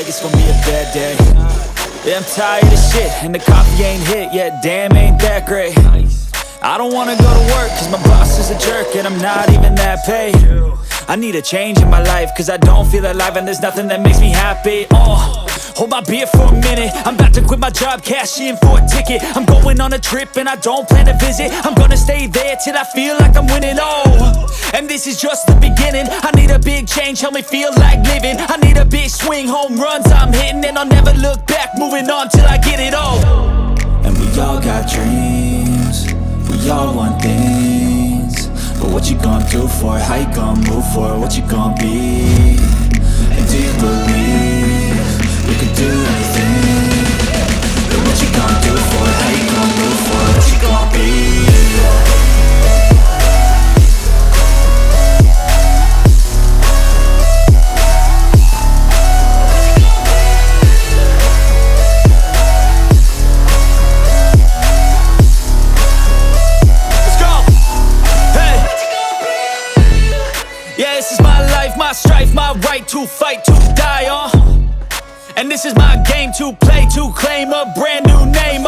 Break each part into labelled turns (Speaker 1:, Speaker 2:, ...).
Speaker 1: like it's gonna be a bad day. Yeah, I'm tired of shit, and the coffee ain't hit yet. Damn, ain't that great. I don't wanna go to work, cause my boss is a jerk, and I'm not even that paid. I need a change in my life, cause I don't feel alive, and there's nothing that makes me happy. Hold my beer for a minute, I'm about to quit my job, cash in for a ticket. I'm going on a trip and I don't plan to visit. I'm gonna stay there till I feel like I'm winning, and this is just the beginning. I need a big change, help me feel like living. I need a big swing, home runs I'm hitting, and I'll never look back, moving on till I get it all. And we all got dreams, we all want things, but what you gonna do for it? How you gonna move for it? What you gonna be? And do you believe you can do anything? But what you gonna do for it? How you gonna move for it? What you gonna be? Yeah, this is my life, my strife, my right to fight, to die, and this is my game to play, to claim a brand new name,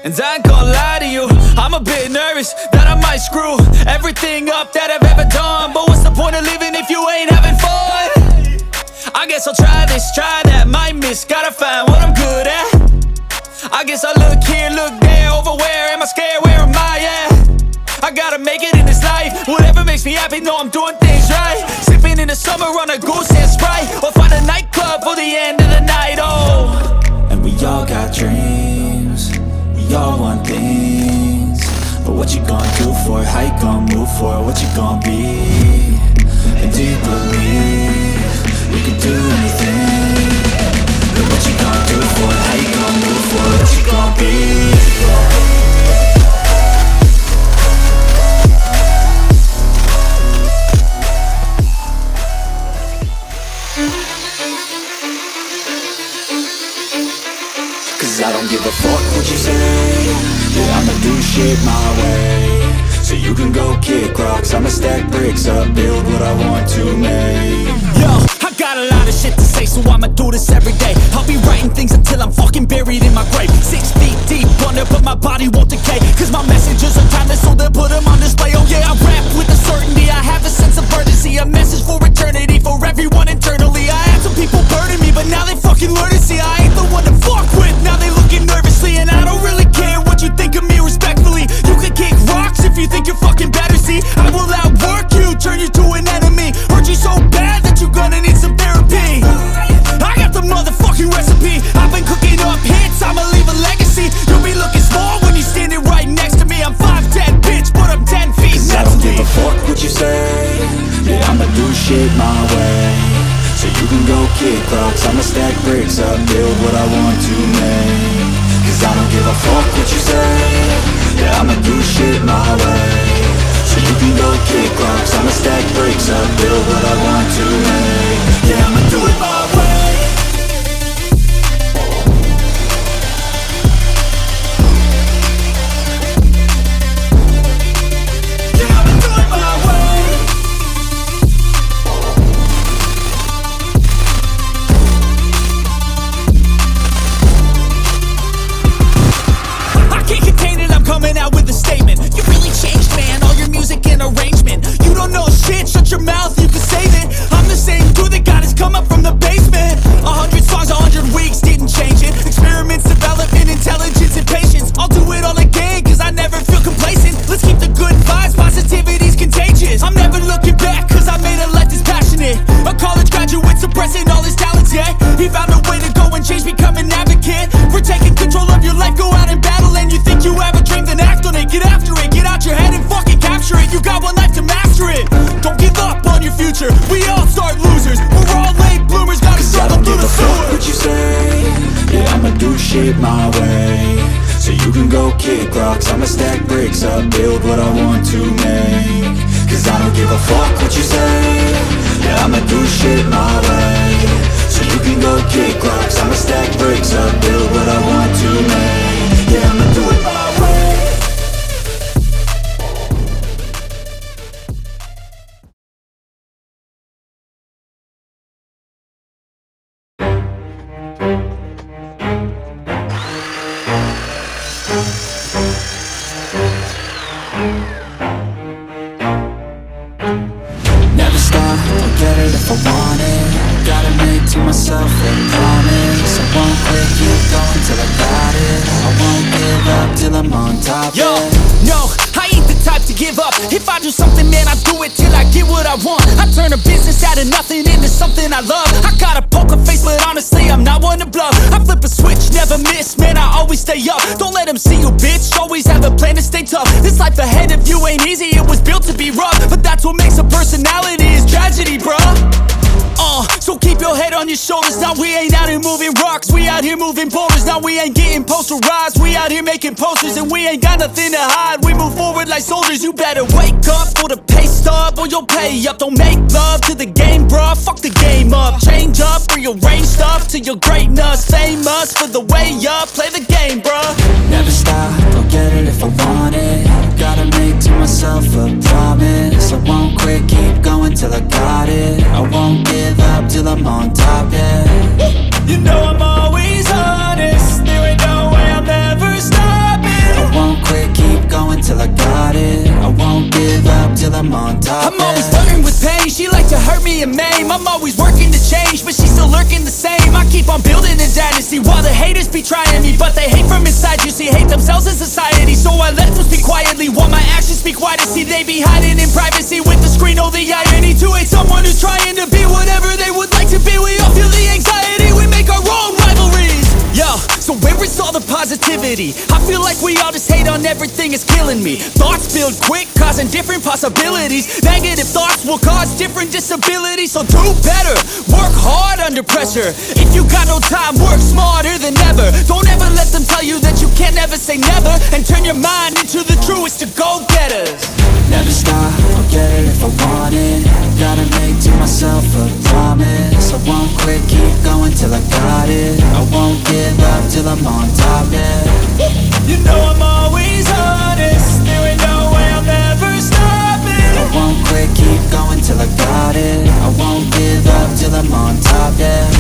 Speaker 1: and I ain't gonna lie to you, I'm a bit nervous that I might screw everything up that I've ever done. But what's the point of living if you ain't having fun? I guess I'll try this, try that, might miss, gotta find what I'm good at. I guess I'll look here, look there, over where am I scared, where am I at? I gotta make it in this life, whatever makes me happy, know I'm doing things right. Sipping in the summer on a goose and Sprite, or find a nightclub for the end of the night, And we all got dreams, we all want things, but what you gonna do for it? How you gonna move for it? What you gonna be? And do you believe you can do anything? But what you gonna do for it? How you gonna move for it? What you gonna be? I don't give a fuck what you say. Yeah, I'ma do shit my way. So you can go kick rocks, I'ma stack bricks up, build what I want to make. Yo, I got a lot of shit to say, so I'ma do this every day. I'll be writing things until I'm fucking buried in my grave. 6 feet deep under, but my body won't decay, cause my messages are timeless, so they'll put them on display. Oh yeah, I rap with a certainty, I have a sense of urgency, a message for eternity, for everyone internally. I had some people burning me, but now they fucking learn to see I ain't the one to fuck with. Now they looking nervously, and I don't really care what you think of me, respectfully. You can kick rocks if you think you're fucking better, see I will outwork you, turn you to an enemy, hurt you so bad that you're gonna need some therapy. I got the motherfucking recipe, I've been cooking up hits, I'ma leave a legacy. You'll be looking small when you're standing right next to me. I'm 5'10", bitch, but I'm 10 feet next to me. I don't give a fuck what you say. Yeah, I'ma do shit my way. So you can go kick rocks, I'ma stack bricks up, build what I want to make. Cause I don't give a fuck what you say. Yeah, I'ma do shit my way. So you can go kick rocks, I'ma stack bricks up, build what I want to make. Yeah, I'ma do it my way. Coming out with a statement. You really changed, man, all your music and arrangement. You don't know shit, shut your mouth, you can save it. I'm the same dude that got his come up from the basement. 100 songs, 100 weeks, didn't change it. Experiments, development, intelligence, and patience. I'll do it all again, cause I never feel complacent. Let's keep the good vibes, positivity's contagious. I'm never looking back, cause I made a life that's passionate. A college graduate suppressing all his talents, yeah. He found a way to go and change, become an advocate. For taking control of your life, go out and battle. And you think you have a dream, then act on it, get after it, get out your head and fucking capture it. You got one life to master it. Don't give up on your future. We all start losers. We're all late bloomers, gotta struggle through the sewer. I don't give a fuck what you say. Yeah, I'ma do shit my way. So you can go kick rocks, I'ma stack bricks up, build what I want to make. Cause I don't give a fuck what you say. Yeah, I'ma do shit my way. So you can go kick rocks, I'ma stack bricks up, build what I want to make. Yeah, I'ma do it my way. I'm on top,
Speaker 2: Yo,
Speaker 1: yeah.
Speaker 2: no, I ain't the type to give up. If I do something, man, I do it till I get what I want. I turn a business out of nothing into something I love. I got a poker face, but honestly, I'm not one to bluff. I flip a switch, never miss, man, I always stay up. Don't let them see you, bitch, always have a plan to stay tough. This life ahead of you ain't easy, it was built to be rough. But that's what makes a personality, is tragedy, bruh. So keep your head on your shoulders. Now we ain't out here moving rocks, we out here moving boulders. Now we ain't getting posterized, we out here making posters. And we ain't got nothing to hide, we move forward like soldiers. You better wake up for the pay stub, or you'll pay up. Don't make love to the game, bruh, fuck the game up. Change up, rearrange stuff to your greatness. Famous for the way up, play the game, bruh.
Speaker 1: Never stop, I'll get it if I want it. Gotta make to myself a promise. I won't quit, keep going till I got it. I won't give up till I'm on top, yeah.
Speaker 2: You know I'm always honest, there ain't no way I'm ever stopping.
Speaker 1: I won't quit, keep going till I got it. I won't give up till I'm on top,
Speaker 2: I'm always flirting with pain, she like to hurt me and maim. I'm always working to change, but she's still lurking the same. I keep on building a dynasty while the haters be trying me. But they hate from inside, you see, hate themselves in society. So I let them speak quietly while my actions speak wider. See, they be hiding in privacy with the screen. Oh, the irony to hate someone who's trying to be whatever they would like to be. We all feel the anxiety, we make our own rivalries. Yo, so where is all the positivity? I feel like we all just hate on everything, it's killing me. Thoughts build quick, causing different possibilities. Negative thoughts will cause different disabilities. So do better, work hard under pressure. If you got no time, work smarter than ever. Don't ever let them tell you that you can't never say never. And turn your mind into the truest of go-getters.
Speaker 1: Never stop, I'll get it if I want it. Gotta make to myself a promise. I won't quit, keep going till I got it. I won't give up till I'm on top, yeah.
Speaker 2: You know I'm always honest, there ain't no way I'm ever stopping.
Speaker 1: I won't quit, keep going till I got it. I won't give up till I'm on top, yeah.